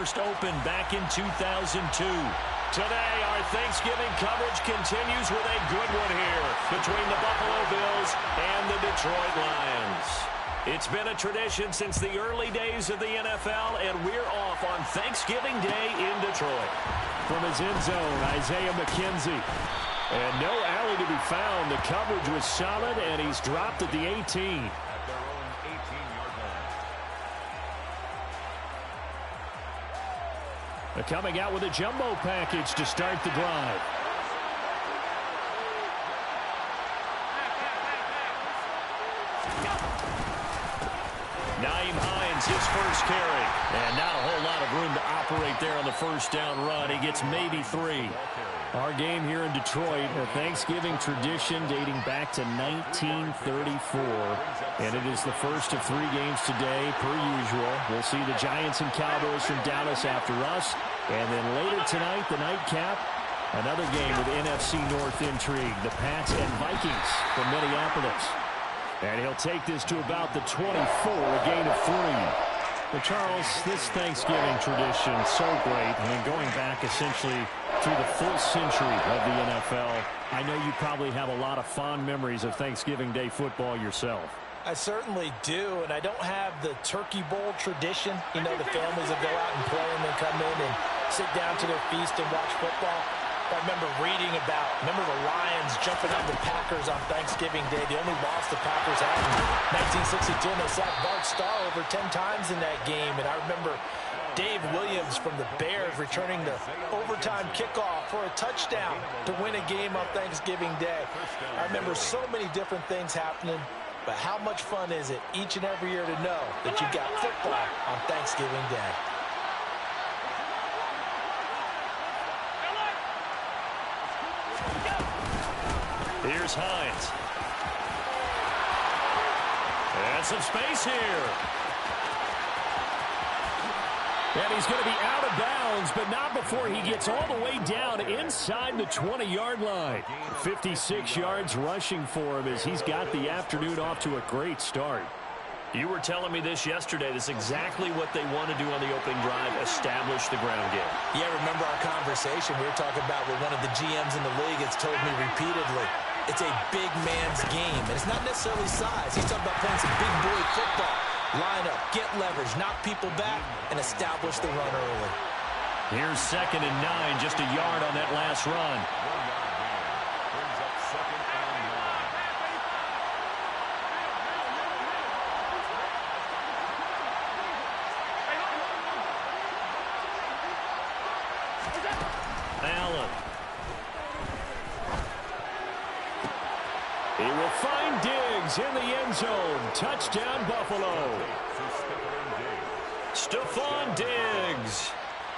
first opened back in 2002. Today, our Thanksgiving coverage continues with a good one here between the Buffalo Bills and the Detroit Lions. It's been a tradition since the early days of the NFL, and we're off on Thanksgiving Day in Detroit. From his end zone, Isaiah McKenzie. And no alley to be found. The coverage was solid, and he's dropped at the 18. They're coming out with a jumbo package to start the drive. Nyheim Hines, his first carry. And not a whole lot of room to operate there on the first down run. He gets maybe 3. Our game here in Detroit, a Thanksgiving tradition dating back to 1934. And it is the first of 3 games today, per usual. We'll see the Giants and Cowboys from Dallas after us. And then later tonight, the nightcap, another game with NFC North intrigue. The Pats and Vikings from Minneapolis. And he'll take this to about the 24, a gain of 3. But Charles, this Thanksgiving tradition, so great. I mean, going back essentially through the full century of the NFL, I know you probably have a lot of fond memories of Thanksgiving Day football yourself. I certainly do, and I don't have the Turkey Bowl tradition. You know, the families that go out and play and then come in and sit down to their feast and watch football. I remember reading about, the Lions jumping on the Packers on Thanksgiving Day. The only loss the Packers had in 1962, and they sacked Bart Starr over 10 times in that game. And I remember Dave Williams from the Bears returning the overtime kickoff for a touchdown to win a game on Thanksgiving Day. I remember so many different things happening, but how much fun is it each and every year to know that you've got football on Thanksgiving Day? Here's Hines. And some space here. And he's going to be out of bounds, but not before he gets all the way down inside the 20-yard line. 56 yards rushing for him as he's got the afternoon off to a great start. You were telling me this yesterday. This is exactly what they want to do on the opening drive, establish the ground game. Yeah, remember our conversation we were talking about with one of the GMs in the league has told me repeatedly, it's a big man's game, and it's not necessarily size. He's talking about playing some big boy football. Line up, get leverage, knock people back, and establish the run early. Here's 2nd and 9, just a yard on that last run. Allen. He will find Diggs in the end zone. Touchdown, Buffalo. Stephon Diggs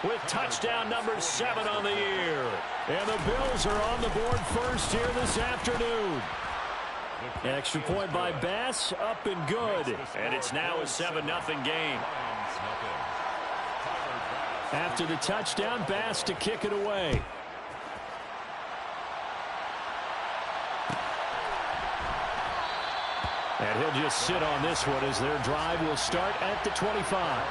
with touchdown number 7 on the year. And the Bills are on the board first here this afternoon. Extra point by Bass, up and good. And it's now a 7-0 game. After the touchdown, Bass to kick it away. And he'll just sit on this one as their drive will start at the 25.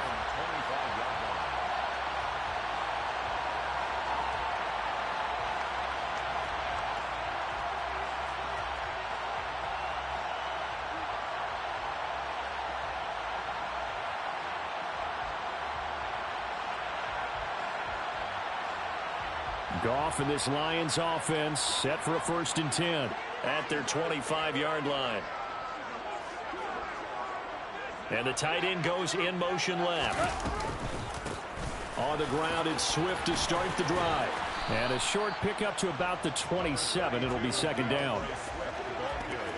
Goff and this Lions offense set for a 1st and 10 at their 25-yard line. And the tight end goes in motion left. On the ground, it's Swift to start the drive. And a short pickup to about the 27. It'll be 2nd down.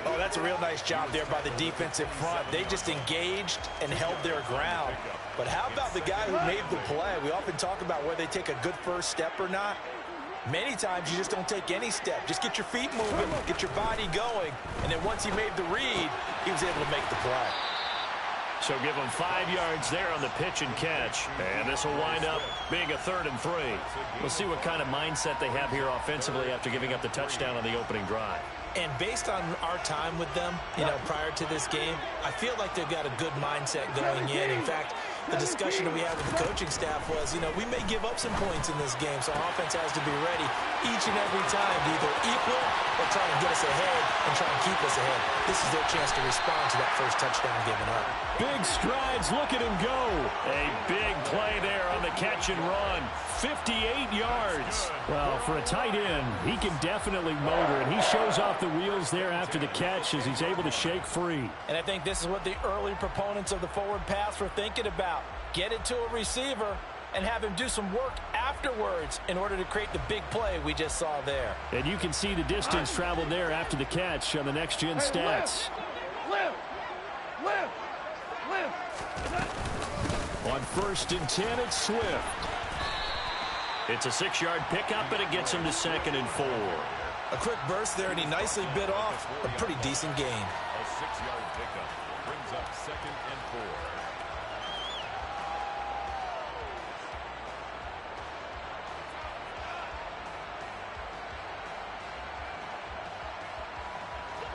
Oh, that's a real nice job there by the defensive front. They just engaged and held their ground. But how about the guy who made the play? We often talk about whether they take a good first step or not. Many times you just don't take any step. Just get your feet moving, get your body going. And then once he made the read, he was able to make the play. So give them 5 yards there on the pitch and catch. And this will wind up being a 3rd and 3. We'll see what kind of mindset they have here offensively after giving up the touchdown on the opening drive. And based on our time with them, prior to this game, I feel like they've got a good mindset going in. In fact, the discussion that we had with the coaching staff was, we may give up some points in this game, so offense has to be ready each and every time to either equal or try and get us ahead and try and keep us ahead. This is their chance to respond to that first touchdown given up. Big strides. Look at him go. A big play there on the catch and run. 58 yards. Well, for a tight end, he can definitely motor, and he shows off the wheels there after the catch as he's able to shake free. And I think this is what the early proponents of the forward pass were thinking about. Get it to a receiver and have him do some work afterwards in order to create the big play we just saw there. And you can see the distance traveled there after the catch on the next-gen stats. On 1st and 10, it's Swift. It's a 6-yard pickup, and it gets him to 2nd and 4. A quick burst there, and he nicely bit off a pretty decent gain. A 6-yard pickup brings up 2nd and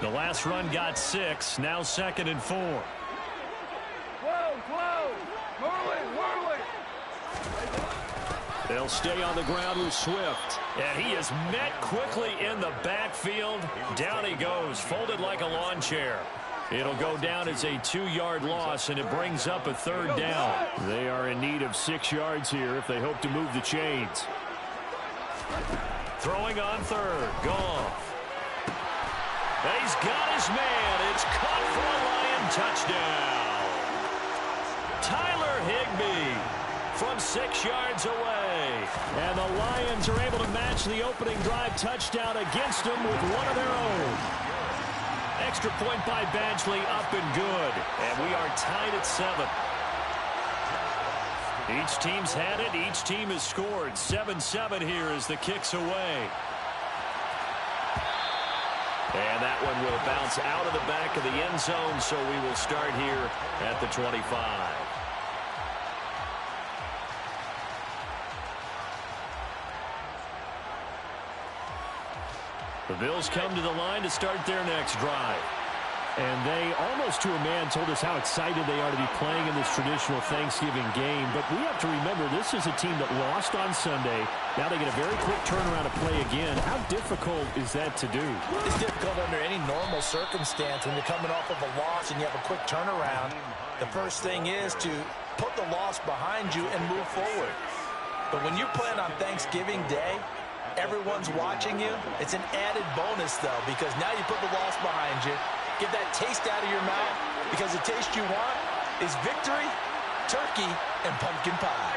4. The last run got 6, now 2nd and 4. They'll stay on the ground with Swift. And he is met quickly in the backfield. Down he goes, folded like a lawn chair. It'll go down as a 2-yard loss, and it brings up a 3rd down. They are in need of 6 yards here if they hope to move the chains. Throwing on 3rd, Goff. He's got his man. It's caught for a Lion touchdown. Tyler Higbee from 6 yards away. And the Lions are able to match the opening drive touchdown against them with one of their own. Extra point by Badgley, up and good. And we are tied at 7. Each team's had it. Each team has scored. 7-7 here as the kick's away. And that one will bounce out of the back of the end zone, so we will start here at the 25. The Bills come to the line to start their next drive. And they, almost to a man, told us how excited they are to be playing in this traditional Thanksgiving game. But we have to remember, this is a team that lost on Sunday. Now they get a very quick turnaround to play again. How difficult is that to do? It's difficult under any normal circumstance when you're coming off of a loss and you have a quick turnaround. The first thing is to put the loss behind you and move forward. But when you're playing on Thanksgiving Day, everyone's watching you. It's an added bonus, though, because now you put the loss behind you. Get that taste out of your mouth, because the taste you want is victory, turkey, and pumpkin pie.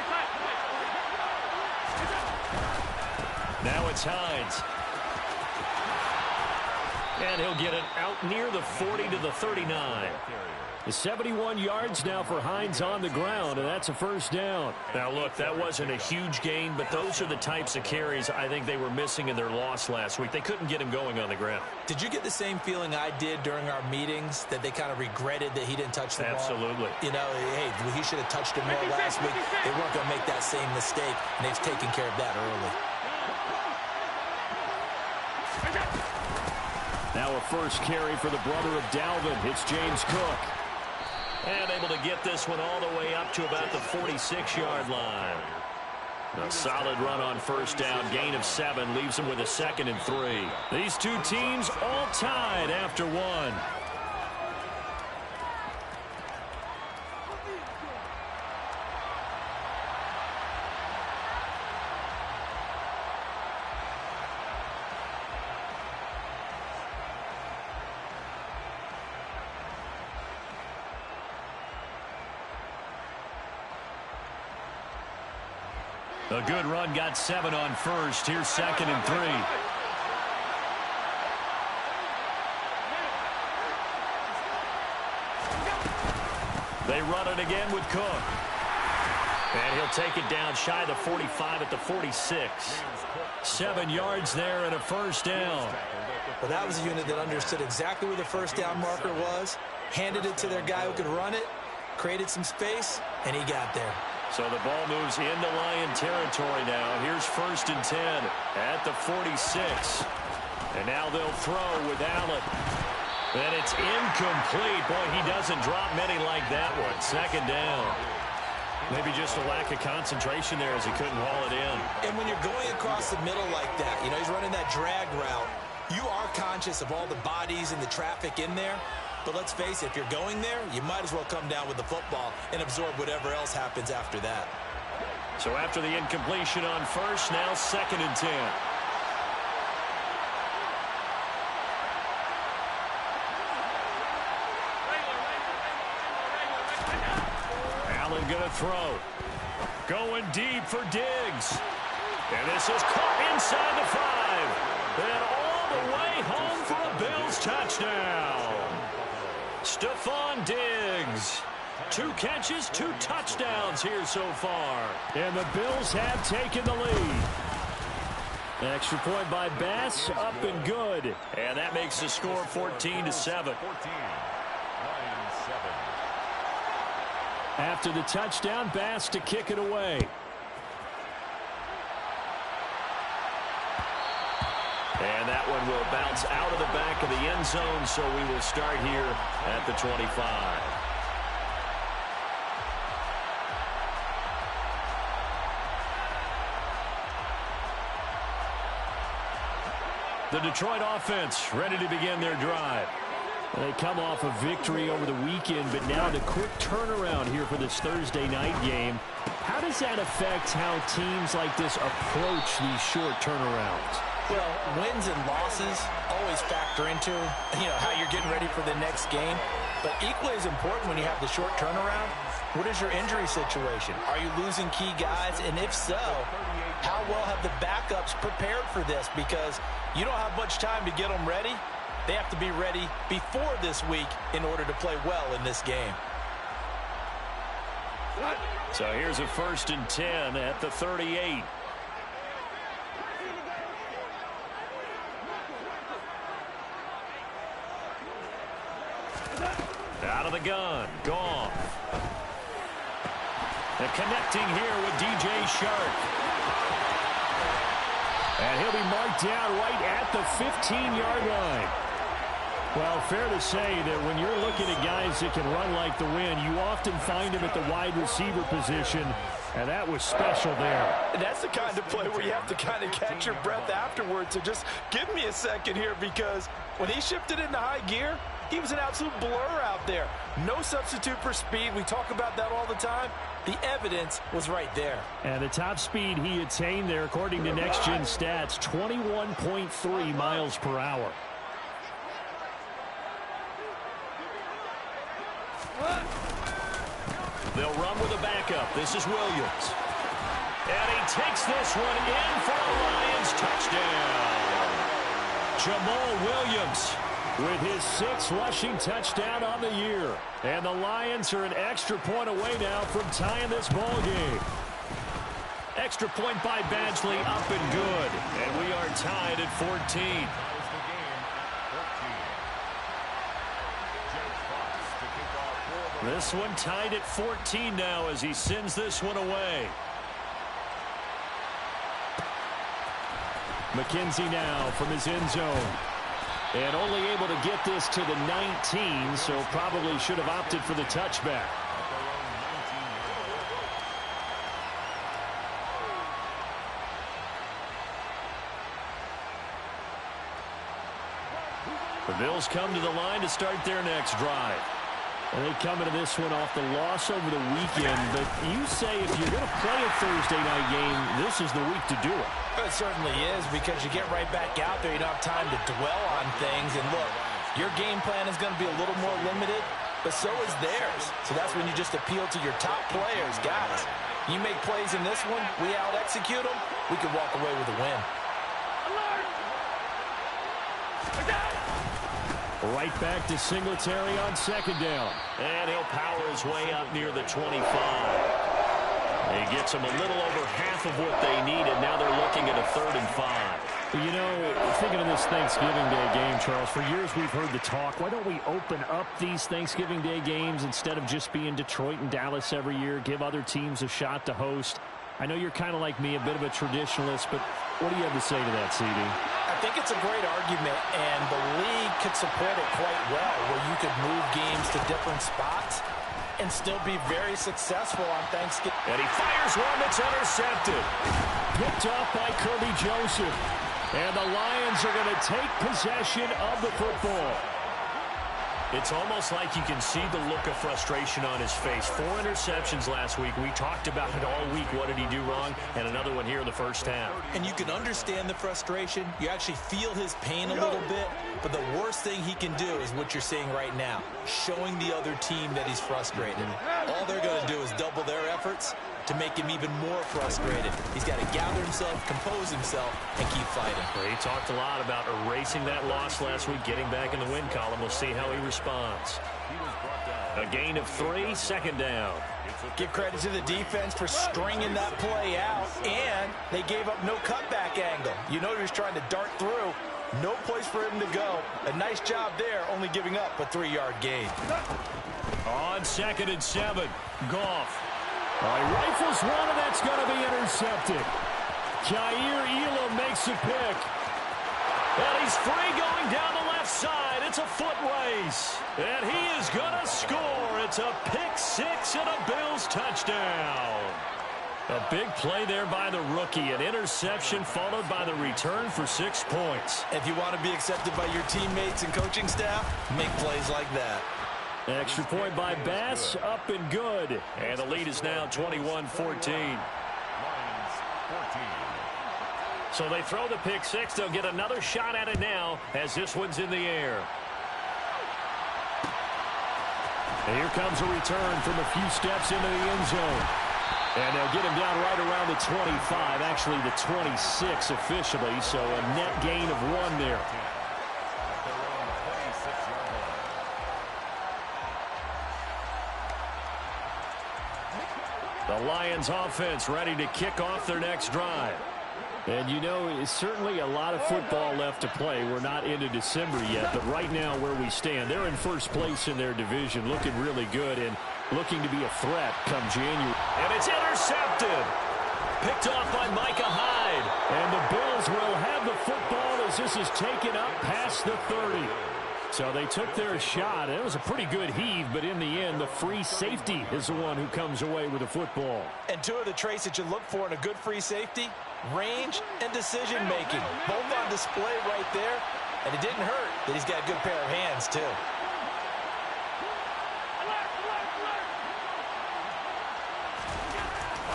Now it's Hines. And he'll get it out near the 40 to the 39. The 71 yards now for Hines on the ground, and that's a 1st down. Now, look, that wasn't a huge gain, but those are the types of carries I think they were missing in their loss last week. They couldn't get him going on the ground. Did you get the same feeling I did during our meetings, that they kind of regretted that he didn't touch the ball? Absolutely. You know, hey, he should have touched it more last week. They weren't going to make that same mistake, and they've taken care of that early. Now a 1st carry for the brother of Dalvin. It's James Cook. And able to get this one all the way up to about the 46-yard line. A solid run on 1st down. Gain of 7 leaves them with a 2nd and 3. These two teams all tied after 1. A good run, got 7 on 1st. Here's 2nd and 3. They run it again with Cook. And he'll take it down shy of the 45 at the 46. 7 yards there and a 1st down. Well, that was a unit that understood exactly where the 1st down marker was, handed it to their guy who could run it, created some space, and he got there. So the ball moves into Lion territory now. Here's 1st and 10 at the 46. And now they'll throw with Allen. And it's incomplete. Boy, he doesn't drop many like that one. 2nd down. Maybe just a lack of concentration there as he couldn't haul it in. And when you're going across the middle like that, he's running that drag route, you are conscious of all the bodies and the traffic in there. But let's face it, if you're going there, you might as well come down with the football and absorb whatever else happens after that. So after the incompletion on first, now 2nd and 10. Allen going to throw. Going deep for Diggs. And this is caught inside the 5. And all the way home for a Bills touchdown. Stephon Diggs. 2 catches, 2 touchdowns here so far. And the Bills have taken the lead. Extra point by Bass, up and good. And that makes the score 14-7. After the touchdown, Bass to kick it away. And that one will bounce out of the back of the end zone, so we will start here at the 25. The Detroit offense ready to begin their drive. They come off a victory over the weekend, but now the quick turnaround here for this Thursday night game. How does that affect how teams like this approach these short turnarounds? Well, wins and losses always factor into, how you're getting ready for the next game. But equally as important when you have the short turnaround, what is your injury situation? Are you losing key guys? And if so, how well have the backups prepared for this? Because you don't have much time to get them ready. They have to be ready before this week in order to play well in this game. So here's a 1st and 10 at the 38. Out of the gun, Goff. And connecting here with DJ Shark. And he'll be marked down right at the 15-yard line. Well, fair to say that when you're looking at guys that can run like the wind, you often find them at the wide receiver position, and that was special there. And that's the kind of play where you have to kind of catch your breath afterwards. So just give me a second here, because when he shifted into high gear, he was an absolute blur out there. No substitute for speed. We talk about that all the time. The evidence was right there. And the top speed he attained there, according to Next Gen Stats, 21.3 miles per hour. They'll run with a backup. This is Williams. And he takes this one in for a Lions touchdown. Jamal Williams with his 6th rushing touchdown on the year. And the Lions are an extra point away now from tying this ball game. Extra point by Badgley, up and good. And we are tied at 14. This one tied at 14 now as he sends this one away. McKenzie now from his end zone. And only able to get this to the 19, so probably should have opted for the touchback. The Bills come to the line to start their next drive. And they come into this one off the loss over the weekend. But you say if you're going to play a Thursday night game, this is the week to do it. It certainly is, because you get right back out there. You don't have time to dwell on things. And look, your game plan is going to be a little more limited, but so is theirs. So that's when you just appeal to your top players. Guys, you make plays in this one, we out-execute them, we can walk away with a win. Right back to Singletary on 2nd down. And he'll power his way up near the 25. He gets them a little over half of what they needed. Now they're looking at a 3rd and 5. You know, thinking of this Thanksgiving Day game, Charles, for years we've heard the talk, why don't we open up these Thanksgiving Day games instead of just being Detroit and Dallas every year, give other teams a shot to host? I know you're kind of like me, a bit of a traditionalist, but what do you have to say to that, CD? I think it's a great argument, and the league could support it quite well, where you could move games to different spots. and still be very successful on Thanksgiving. And he fires one that's intercepted. Picked off by Kirby Joseph. And the Lions are going to take possession of the football. It's almost like you can see the look of frustration on his face. 4 interceptions last week. We talked about it all week. What did he do wrong? And another one here in the first half. And you can understand the frustration. You actually feel his pain a little bit. But the worst thing he can do is what you're seeing right now, showing the other team that he's frustrated. All they're going to do is double their efforts to make him even more frustrated. He's got to gather himself, compose himself, and keep fighting. Well, he talked a lot about erasing that loss last week, getting back in the win column. We'll see how he responds. A gain of 3, second down. Give credit to the defense for stringing that play out, and they gave up no cutback angle. You know he was trying to dart through. No place for him to go. A nice job there, only giving up a 3-yard gain. On 2nd and 7, Goff. He rifles one, and that's going to be intercepted. Jair Elam makes a pick. And he's free going down the left side. It's a foot race. And he is going to score. It's a pick 6 and a Bills touchdown. A big play there by the rookie. An interception followed by the return for 6 points. If you want to be accepted by your teammates and coaching staff, make plays like that. Extra point by Bass, up and good. And the lead is now 21-14. So they throw the pick 6. They'll get another shot at it now as this one's in the air. And here comes a return from a few steps into the end zone. And they'll get him down right around the 25, actually the 26 officially, so a net gain of 1 there. The Lions offense ready to kick off their next drive. And you know, it's certainly a lot of football left to play. We're not into December yet, but right now where we stand, they're in first place in their division, looking really good and looking to be a threat come January. And it's intercepted. Picked off by Micah Hyde. And the Bills will have the football as this is taken up past the 30. So they took their shot. It was a pretty good heave, but in the end, the free safety is the one who comes away with the football. And 2 of the traits that you look for in a good free safety, range and decision-making. Both on display right there. And it didn't hurt that he's got a good pair of hands, too.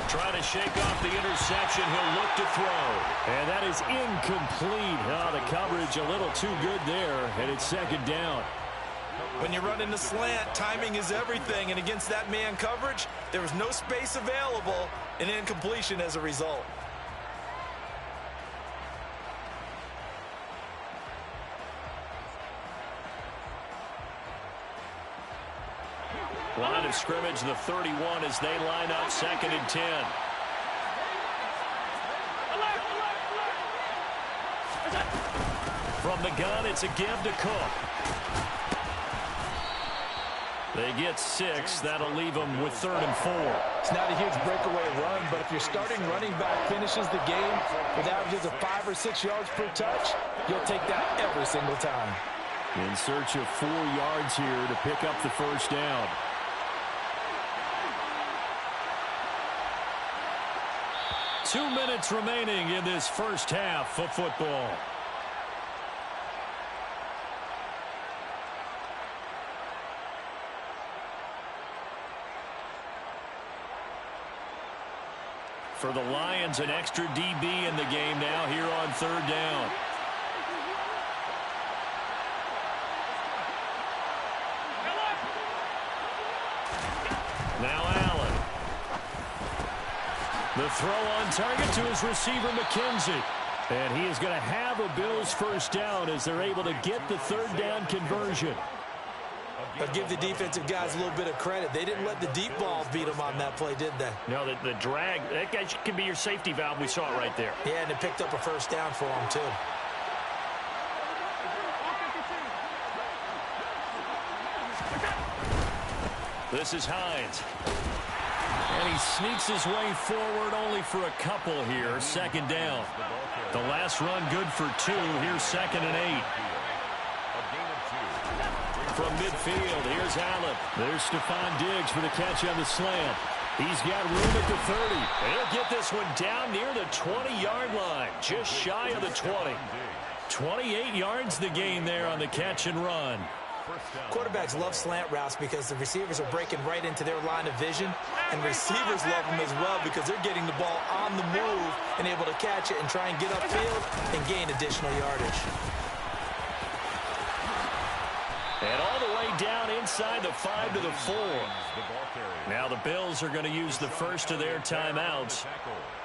Trying to shake off the interception. He'll look to throw. And that is incomplete. Oh, the coverage a little too good there, and it's 2nd down. When you run in the slant, timing is everything. And against that man coverage, there was no space available, and incompletion as a result. Line of scrimmage, the 31 as they line up 2nd and 10. From the gun, it's a give to Cook. They get 6. That'll leave them with 3rd and 4. It's not a huge breakaway run, but if your starting running back finishes the game with averages of 5 or 6 yards per touch, you'll take that every single time. In search of 4 yards here to pick up the first down. Two minutes remaining in this first half of football. For the Lions, an extra DB in the game now here on 3rd down. Now Allen. The throw on target to his receiver, McKenzie. And he is going to have a Bills first down as they're able to get the 3rd down conversion. But give the defensive guys a little bit of credit. They didn't let the deep ball beat them on that play, did they? No, the drag, that guy can be your safety valve. We saw it right there. Yeah, and it picked up a first down for them, too. This is Hines. And he sneaks his way forward only for a couple here. 2nd down. The last run good for 2. Here's 2nd and 8. from midfield. Here's Allen. There's Stephon Diggs for the catch on the slant. He's got room at the 30. He'll get this one down near the 20-yard line, just shy of the 20. 28 yards the gain there on the catch and run. Quarterbacks love slant routes because the receivers are breaking right into their line of vision, and receivers love them as well because they're getting the ball on the move and able to catch it and try and get upfield and gain additional yardage. And all the way down inside the 5 to the 4. Now the Bills are going to use the first of their timeouts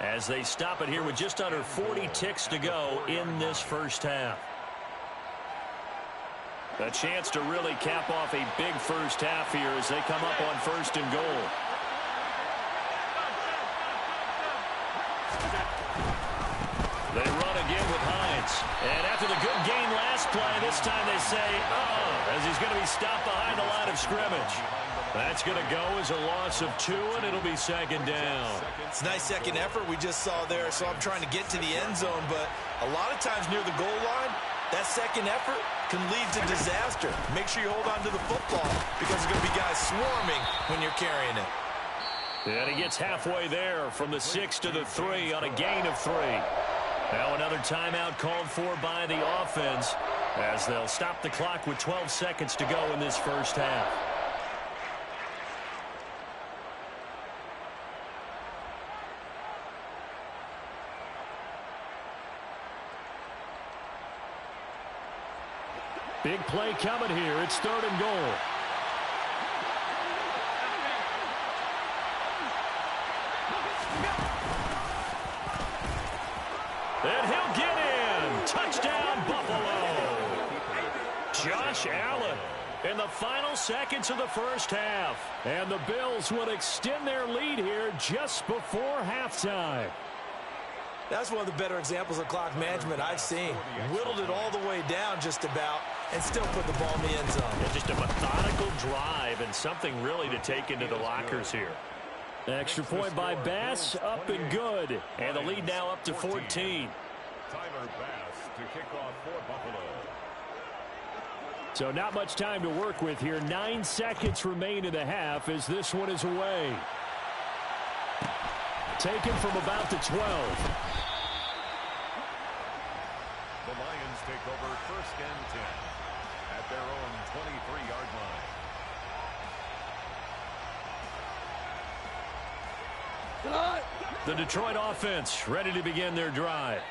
as they stop it here with just under 40 ticks to go in this first half. A chance to really cap off a big first half here as they come up on 1st and goal. They run again with Hines. And after the good gain last play, this time they say, as he's going to be stopped behind the line of scrimmage. That's going to go as a loss of 2, and it'll be 2nd down. It's a nice second effort we just saw there, so I'm trying to get to the end zone, but a lot of times near the goal line, that second effort can lead to disaster. Make sure you hold on to the football because there's going to be guys swarming when you're carrying it. And he gets halfway there from the 6 to the 3 on a gain of 3. Now another timeout called for by the offense as they'll stop the clock with 12 seconds to go in this first half. Big play coming here. It's 3rd and goal. And he'll get in. Touchdown, Buffalo. Josh Allen in the final seconds of the first half. And the Bills will extend their lead here just before halftime. That's one of the better examples of clock management I've seen. Whittled it all the way down just about and still put the ball in the end zone. Yeah, just a methodical drive and something really to take into the lockers here. Extra point by Bass, up and good. And the lead now up to 14. Tyler Bass to kick off for Buffalo. So not much time to work with here. 9 seconds remain in the half as this one is away. Taken from about the 12. The Lions take over 1st and 10 at their own 23-yard line. The Detroit offense ready to begin their drive.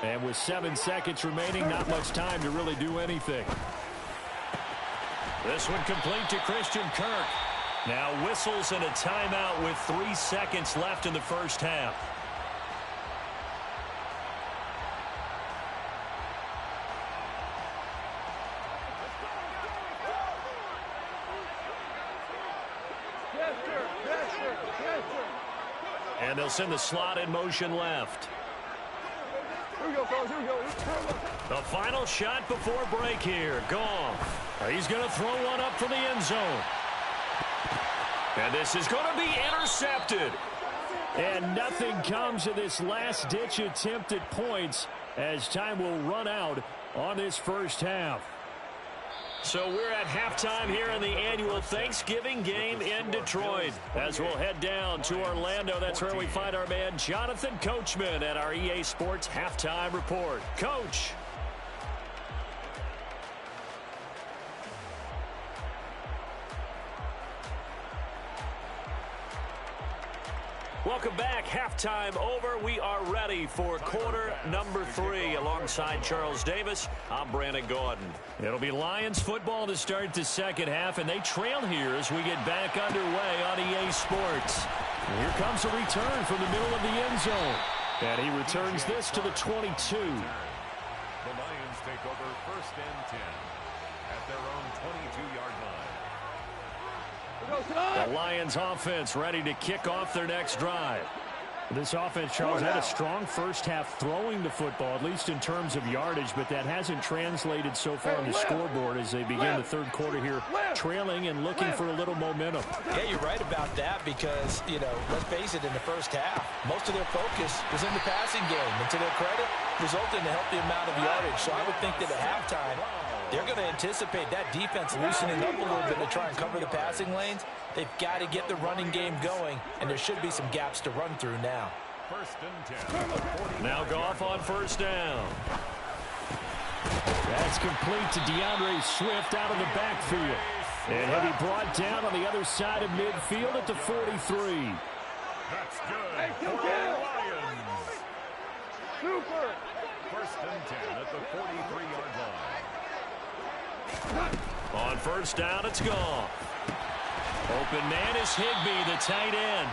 And with 7 seconds remaining, not much time to really do anything. This one complete to Christian Kirk. Now whistles and a timeout with 3 seconds left in the first half. And they'll send the slot in motion left. The final shot before break here. Goff. He's going to throw one up for the end zone. And this is going to be intercepted. And nothing comes of this last-ditch attempt at points as time will run out on this first half. So we're at halftime here in the annual Thanksgiving game in Detroit. As we'll head down to Orlando, that's where we find our man Jonathan Coachman at our EA Sports Halftime Report. Coach. Welcome back. Halftime over. We are ready for quarter number 3. Alongside Charles Davis, I'm Brandon Gordon. It'll be Lions football to start the second half, and they trail here as we get back underway on EA Sports. And here comes a return from the middle of the end zone. And he returns this to the 22. The Lions take over 1st and 10 at their own 22-yard line. The Lions offense ready to kick off their next drive. This offense, Charles, had a strong first half throwing the football, at least in terms of yardage, but that hasn't translated so far on the scoreboard as they begin the third quarter here, trailing and looking for a little momentum. Yeah, you're right about that because, let's face it, in the first half, most of their focus was in the passing game. And to their credit, resulted in a healthy amount of yardage. So I would think that at halftime, They're going to anticipate that defense loosening up a little bit to try and cover the passing lanes. They've got to get the running game going, and there should be some gaps to run through now. First and 10. Now Goff on first down. That's complete to DeAndre Swift out of the backfield. And he'll be brought down on the other side of midfield at the 43. That's good for the Lions. Super. First and 10 at the 43-yard line. On first down, it's Goff. Open man is Higbee, the tight end.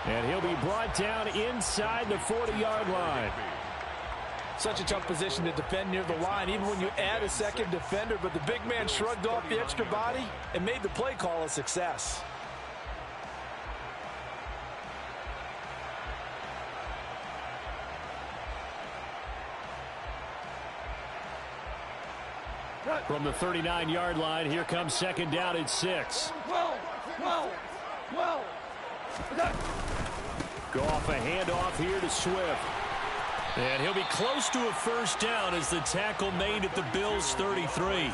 And he'll be brought down inside the 40-yard line. Such a tough position to defend near the line, even when you add a second defender. But the big man shrugged off the extra body and made the play call a success. From the 39-yard line, here comes second down at 6. Goff a handoff here to Swift. And he'll be close to a first down as the tackle made at the Bills' 33.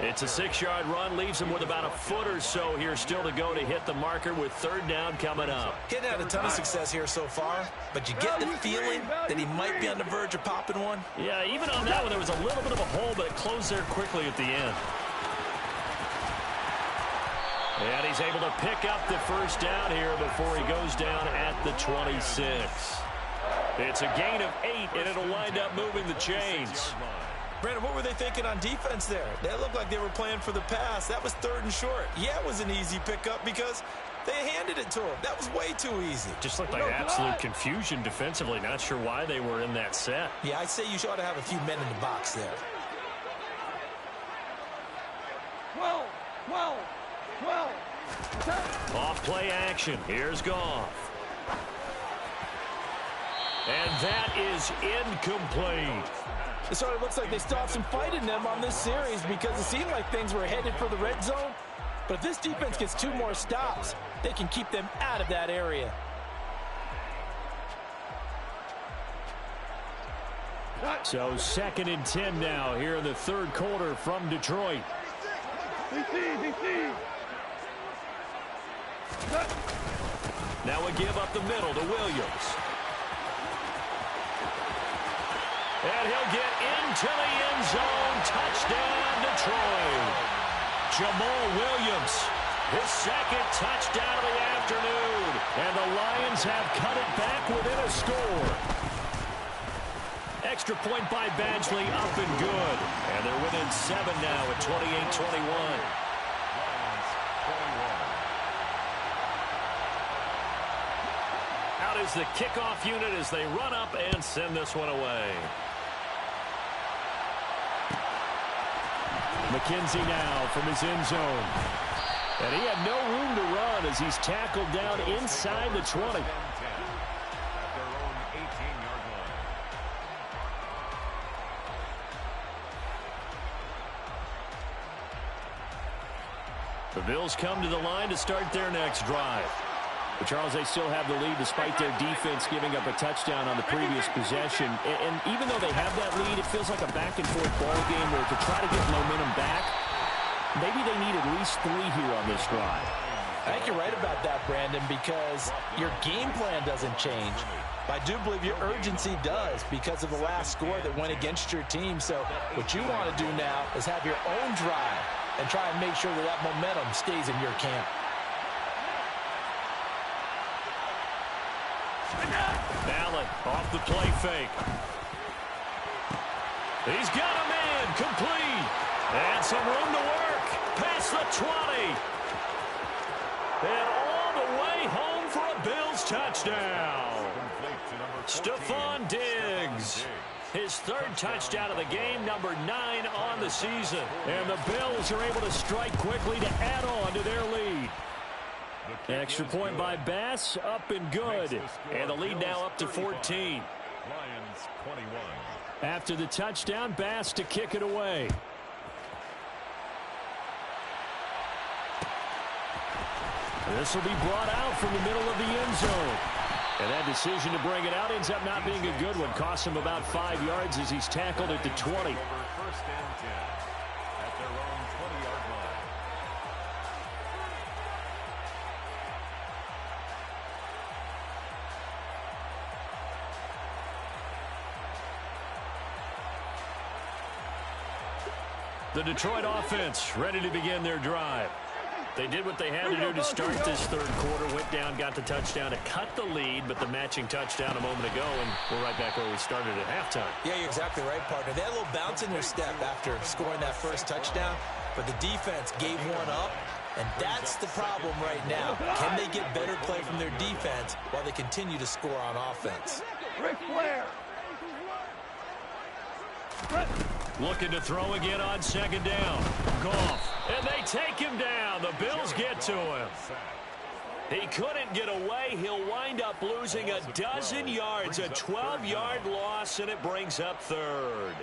It's a 6-yard run, leaves him with about a foot or so here still to go to hit the marker with third down coming up. Getting had a ton of success here so far, but you get the feeling that he might be on the verge of popping one. Yeah, even on that one, there was a little bit of a hole, but it closed there quickly at the end. And he's able to pick up the first down here before he goes down at the 26. It's a gain of 8, and it'll wind up moving the chains. Brandon, what were they thinking on defense there? They looked like they were playing for the pass. That was third and short. Yeah, it was an easy pickup because they handed it to him. That was way too easy. Just looked like absolute confusion defensively. Not sure why they were in that set. Yeah, I'd say you ought to have a few men in the box there. Off play action. Here's Goff. And that is incomplete. It sort of looks like they still have some fight in them on this series because it seemed like things were headed for the red zone. But if this defense gets 2 more stops, they can keep them out of that area. So second and 10 now here in the third quarter from Detroit. Now a give up the middle to Williams. And he'll get into the end zone. Touchdown, Detroit. Jamal Williams, his second touchdown of the afternoon. And the Lions have cut it back within a score. Extra point by Badgley, up and good. And they're within 7 now at 28-21. Out is the kickoff unit as they run up and send this one away. McKenzie now from his end zone. And he had no room to run as he's tackled down inside the 20. The Bills come to the line to start their next drive. But Charles, they still have the lead despite their defense giving up a touchdown on the previous possession. And even though they have that lead, it feels like a back-and-forth ball game where to try to get momentum back, maybe they need at least 3 here on this drive. I think you're right about that, Brandon, because your game plan doesn't change. I do believe your urgency does because of the last score that went against your team. So what you want to do now is have your own drive and try and make sure that that momentum stays in your camp. Allen off the play fake. He's got a man complete. And some room to work. Past the 20. And all the way home for a Bills touchdown. Stephon Diggs. His 3rd touchdown of the game, number 9 on the season. And the Bills are able to strike quickly to add on to their lead. Extra point by Bass, up and good. And the lead now up to 14. Lions 21. After the touchdown, Bass to kick it away. This will be brought out from the middle of the end zone. And that decision to bring it out ends up not being a good one. Costs him about 5 yards as he's tackled at the 20. their own 20-yard line. The Detroit offense ready to begin their drive. They did what they had to do to start this third quarter. Went down, got the touchdown to cut the lead, but the matching touchdown a moment ago, and we're right back where we started at halftime. Yeah, you're exactly right, partner. They had a little bounce in their step after scoring that first touchdown, but the defense gave one up, and that's the problem right now. Can they get better play from their defense while they continue to score on offense? Ric Flair. Looking to throw again on second down. Goff. And they take him down. The Bills get to him. He couldn't get away. He'll wind up losing a dozen yards. A 12-yard loss, and it brings up third.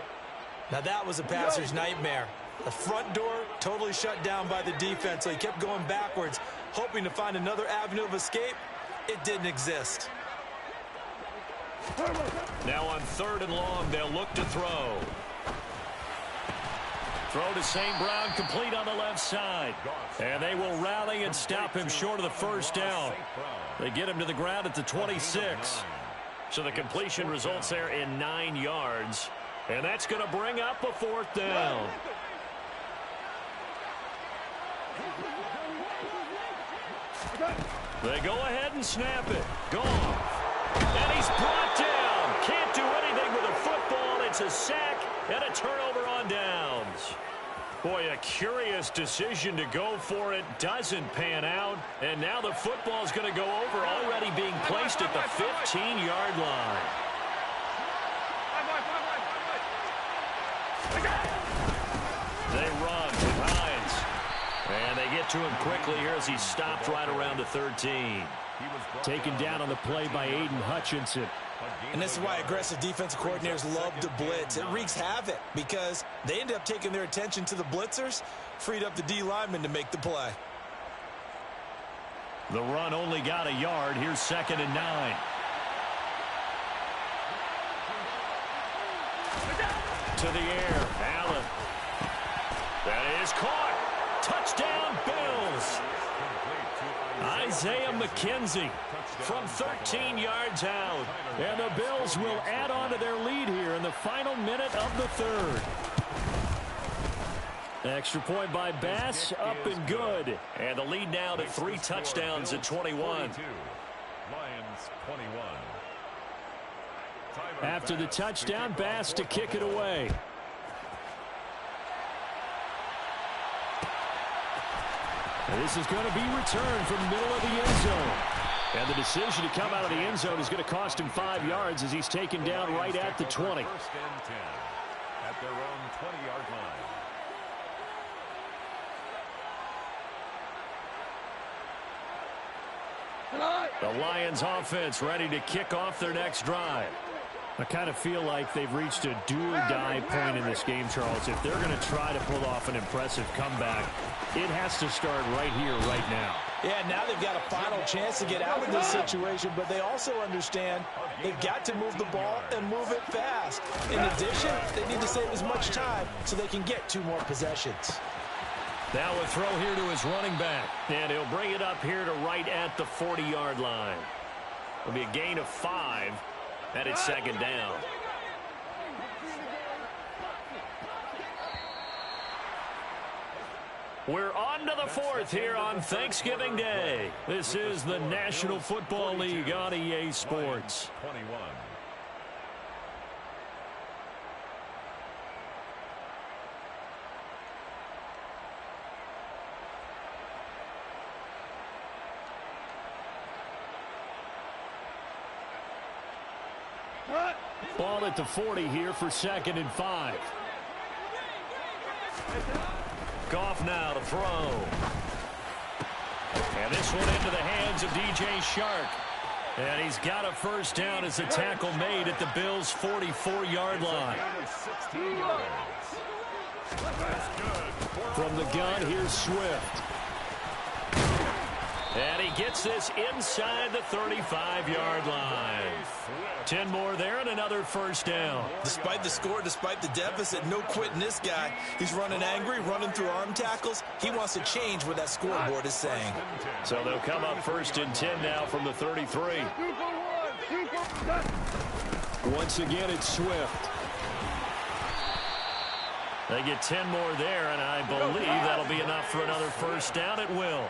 Now that was a passer's nightmare. The front door totally shut down by the defense, so he kept going backwards, hoping to find another avenue of escape. It didn't exist. Now on third and long, they'll look to throw. Throw to St. Brown, complete on the left side. And they will rally and stop him short of the first down. They get him to the ground at the 26. So the completion results there in 9 yards. And that's going to bring up a fourth down. They go ahead and snap it. Goff. And he's brought down. Can't do anything with a football. It's a sack and a turnover on downs. Boy, a curious decision to go for it. Doesn't pan out. And now the football's going to go over, already being placed at the 15-yard line. They run with Hines. And they get to him quickly here as he's stopped right around the 13. Taken down on the play by Aiden Hutchinson. And this is why aggressive defensive coordinators love to blitz. It wreaks havoc because they end up taking their attention to the blitzers, freed up the D lineman to make the play. The run only got a yard. Here's 2nd and 9. To the air. Allen. That is caught. Touchdown, Bills. Isaiah McKenzie from 13 yards out. And the Bills will add on to their lead here in the final minute of the third. Extra point by Bass, up and good. And the lead now to 3 touchdowns at 21. Lions 21. After the touchdown, Bass to kick it away. And this is going to be returned from the middle of the end zone. And the decision to come out of the end zone is going to cost him 5 yards as he's taken down right at the 20. 1st and 10 at their own 20-yard line. The Lions offense ready to kick off their next drive. I kind of feel like they've reached a do-or-die point in this game, Charles. If they're going to try to pull off an impressive comeback, it has to start right here, right now. Yeah, now they've got a final chance to get out of this situation, but they also understand they've got to move the ball and move it fast. In addition, they need to save as much time so they can get 2 more possessions. Now a throw here to his running back, and he'll bring it up here to right at the 40-yard line. It'll be a gain of 5, and it's 2nd down. We're on to the 4th here on Thanksgiving Day. This is the National Football League on EA Sports. 21. Ball at the 40 here for 2nd and 5. Goff now to throw. And this one into the hands of DJ Shark. And he's got a first down as the tackle made at the Bills' 44-yard line. From the gun, here's Swift. And he gets this inside the 35-yard line. 10 more there and another first down. Despite the score, despite the deficit, no quitting this guy. He's running angry, running through arm tackles. He wants to change what that scoreboard is saying. So they'll come up 1st and 10 now from the 33. Once again, it's Swift. They get 10 more there, and I believe that'll be enough for another first down. It will.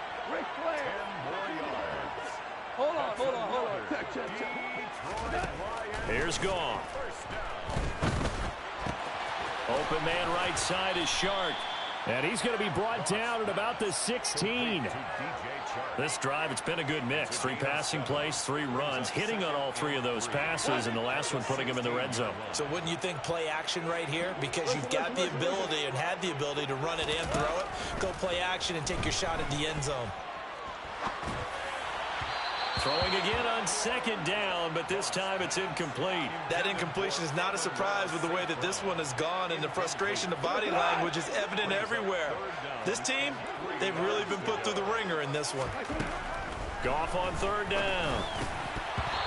Hold on. Here's Goff. Open man right side is Shark. And he's going to be brought down at about the 16. This drive, it's been a good mix. 3 passing plays, 3 runs, hitting on all 3 of those passes, and the last one putting him in the red zone. So wouldn't you think play action right here? Because you've got the ability and had the ability to run it and throw it. Go play action and take your shot at the end zone. Throwing again on 2nd down, but this time it's incomplete. That incompletion is not a surprise with the way that this one has gone, and the frustration, the body language is evident everywhere. This team, they've really been put through the ringer in this one. Goff on 3rd down.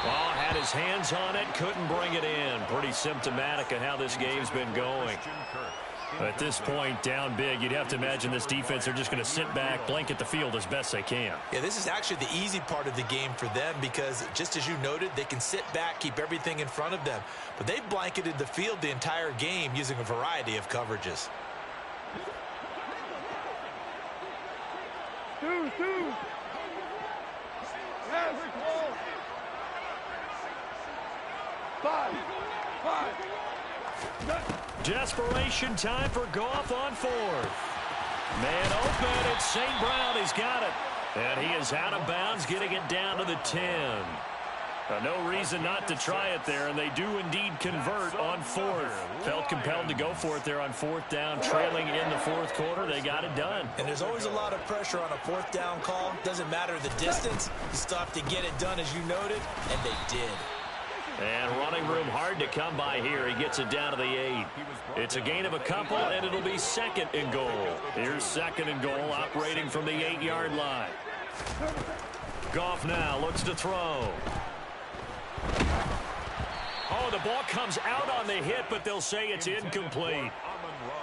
Well, had his hands on it, couldn't bring it in. Pretty symptomatic of how this game's been going. At this point, down big, you'd have to imagine this defense are just going to sit back, blanket the field as best they can. Yeah, this is actually the easy part of the game for them because, just as you noted, they can sit back, keep everything in front of them. But they've blanketed the field the entire game using a variety of coverages. 2. Average ball. 5. Desperation time for Goff on 4th. Man open, it's St. Brown. He's got it. And he is out of bounds, getting it down to the 10. No reason not to try it there, and they do indeed convert on 4th. Felt compelled to go for it there on 4th down, trailing in the 4th quarter. They got it done. And there's always a lot of pressure on a 4th down call. Doesn't matter the distance. You still have to get it done, as you noted, and they did. And running room hard to come by here. He gets it down to the 8. It's a gain of a couple, and it'll be 2nd and goal. Here's 2nd and goal, operating from the 8-yard line. Goff now looks to throw. Oh, the ball comes out on the hit, but they'll say it's incomplete.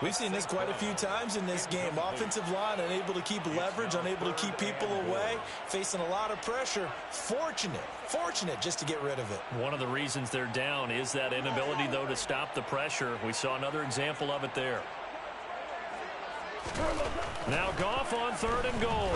We've seen this quite a few times in this game. Offensive line unable to keep leverage, unable to keep people away, facing a lot of pressure. Fortunate just to get rid of it. One of the reasons they're down is that inability, though, to stop the pressure. We saw another example of it there. Now Goff on 3rd and goal.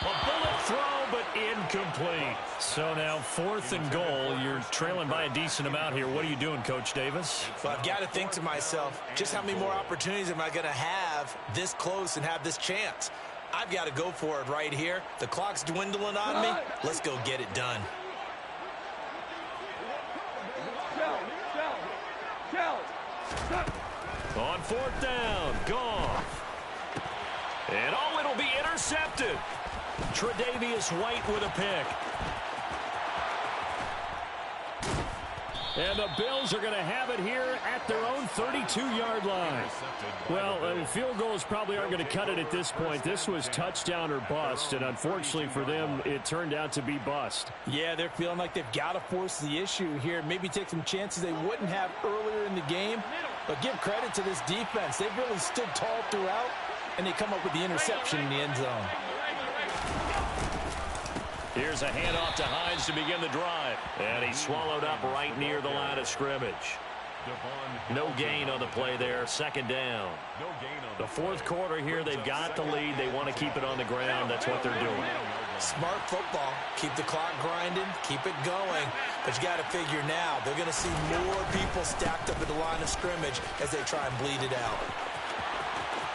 A bullet throw, but incomplete. So now 4th and goal. You're trailing by a decent amount here. What are you doing, Coach Davis? Well, I've got to think to myself, just how many more opportunities am I going to have this close and have this chance? I've got to go for it right here. The clock's dwindling on me. Let's go get it done. On 4th down, Goff. And oh, it'll be intercepted. Tre'Davious White with a pick. And the Bills are going to have it here at their own 32-yard line. Well, field goals probably aren't going to cut it at this point. This was touchdown or bust, and unfortunately for them, it turned out to be bust. Yeah, they're feeling like they've got to force the issue here. Maybe take some chances they wouldn't have earlier in the game. But give credit to this defense. They've really stood tall throughout, and they come up with the interception in the end zone. Here's a handoff to Hines to begin the drive. And he's swallowed up right near the line of scrimmage. No gain on the play there. 2nd down. The 4th quarter here, they've got the lead. They want to keep it on the ground. That's what they're doing. Smart football. Keep the clock grinding. Keep it going. But you got to figure now, they're going to see more people stacked up at the line of scrimmage as they try and bleed it out.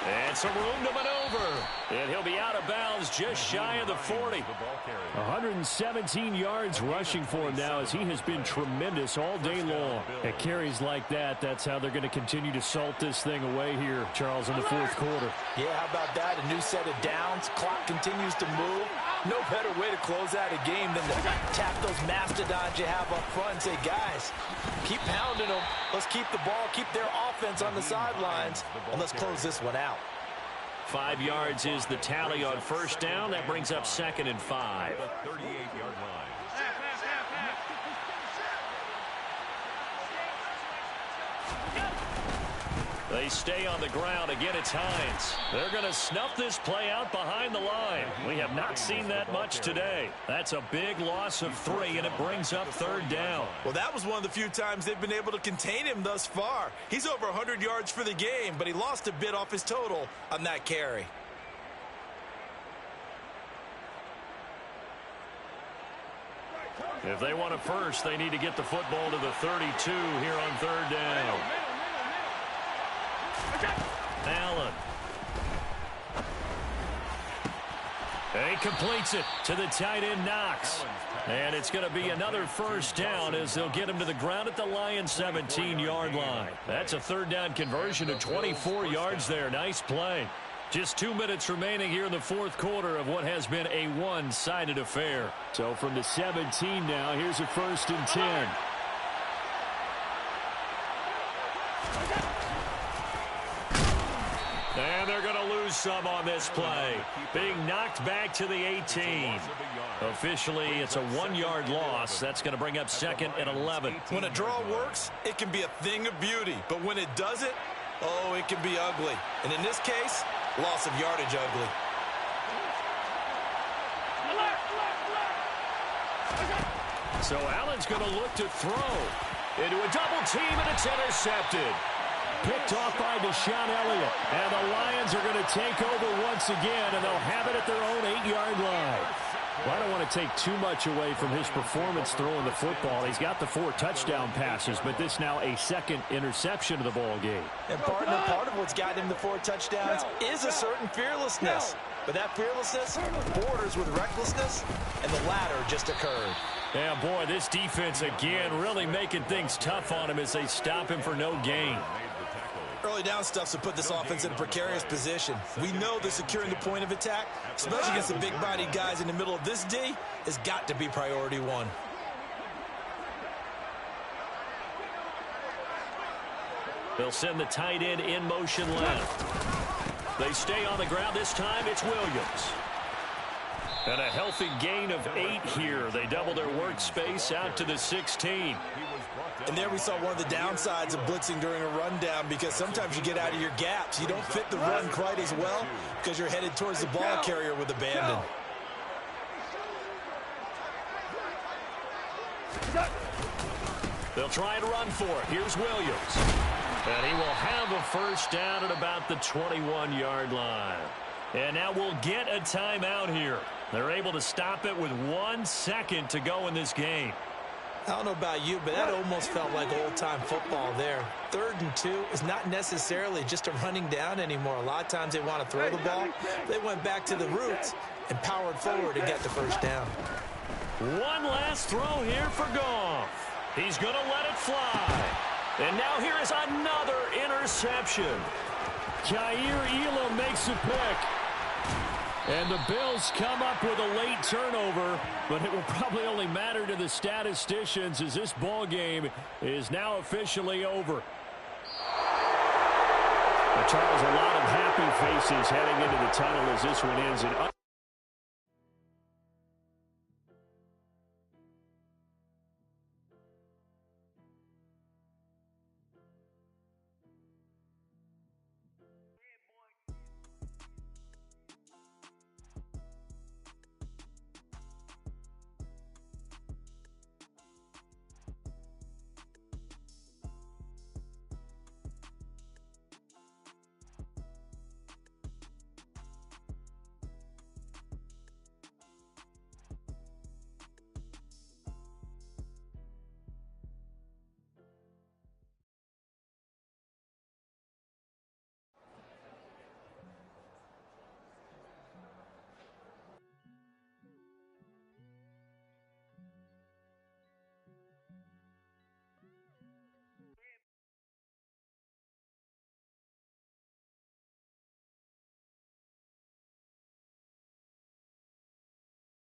And some room to maneuver. And he'll be out of bounds just shy of the 40. 117 yards rushing for him now as he has been tremendous all day long. At carries like that, that's how they're going to continue to salt this thing away here, Charles, in the 4th quarter. Yeah, how about that? A new set of downs. Clock continues to move. No better way to close out a game than to tap those mastodons you have up front and say, guys, keep pounding them. Let's keep the ball, keep their offense on the sidelines, and let's close this one out. 5 yards is the tally on first down. That brings up 2nd and 5. The 38-yard line. They stay on the ground. Again, it's Hines. They're going to snuff this play out behind the line. We have not seen that much today. That's a big loss of 3, and it brings up 3rd down. Well, that was one of the few times they've been able to contain him thus far. He's over 100 yards for the game, but he lost a bit off his total on that carry. If they want a first, they need to get the football to the 32 here on 3rd down. Allen. He completes it to the tight end, Knox. And it's going to be another first down as they'll get him to the ground at the Lions' 17-yard line. That's a 3rd down conversion of 24 yards there. Nice play. Just 2 minutes remaining here in the 4th quarter of what has been a one-sided affair. So from the 17 now, here's a 1st and 10. And they're going to lose some on this play. Being knocked back to the 18. Officially, it's a 1-yard loss. That's going to bring up 2nd and 11. When a draw works, it can be a thing of beauty. But when it doesn't, oh, it can be ugly. And in this case, loss of yardage ugly. So Allen's going to look to throw into a double team, and it's intercepted. Picked off by Deshaun Elliott. And the Lions are going to take over once again, and they'll have it at their own 8-yard line. Well, I don't want to take too much away from his performance throwing the football. He's got the 4 touchdown passes, but this now a 2nd interception of the ball game. And partner, part of what's gotten him the 4 touchdowns is a certain fearlessness. But that fearlessness borders with recklessness, and the latter just occurred. Yeah, boy, this defense again really making things tough on him as they stop him for no gain. Early down stuffs to put this offense in a precarious position. We know that securing the point of attack, especially against the big-bodied guys in the middle of this D, has got to be priority 1. They'll send the tight end in motion left. They stay on the ground. This time it's Williams. And a healthy gain of 8 here. They double their workspace out to the 16. And there we saw one of the downsides of blitzing during a rundown, because sometimes you get out of your gaps. You don't fit the run quite as well because you're headed towards the ball carrier with abandon. They'll try and run for it. Here's Williams. And he will have a first down at about the 21-yard line. And now we'll get a timeout here. They're able to stop it with 1 second to go in this game. I don't know about you, but that almost felt like old-time football there. 3rd and 2 is not necessarily just a running down anymore. A lot of times they want to throw the ball. They went back to the roots and powered forward to get the first down. One last throw here for Goff. He's going to let it fly. And now here is another interception. Jair Elam makes a pick. And the Bills come up with a late turnover, but it will probably only matter to the statisticians as this ball game is now officially over. Charles, a lot of happy faces heading into the tunnel as this one ends.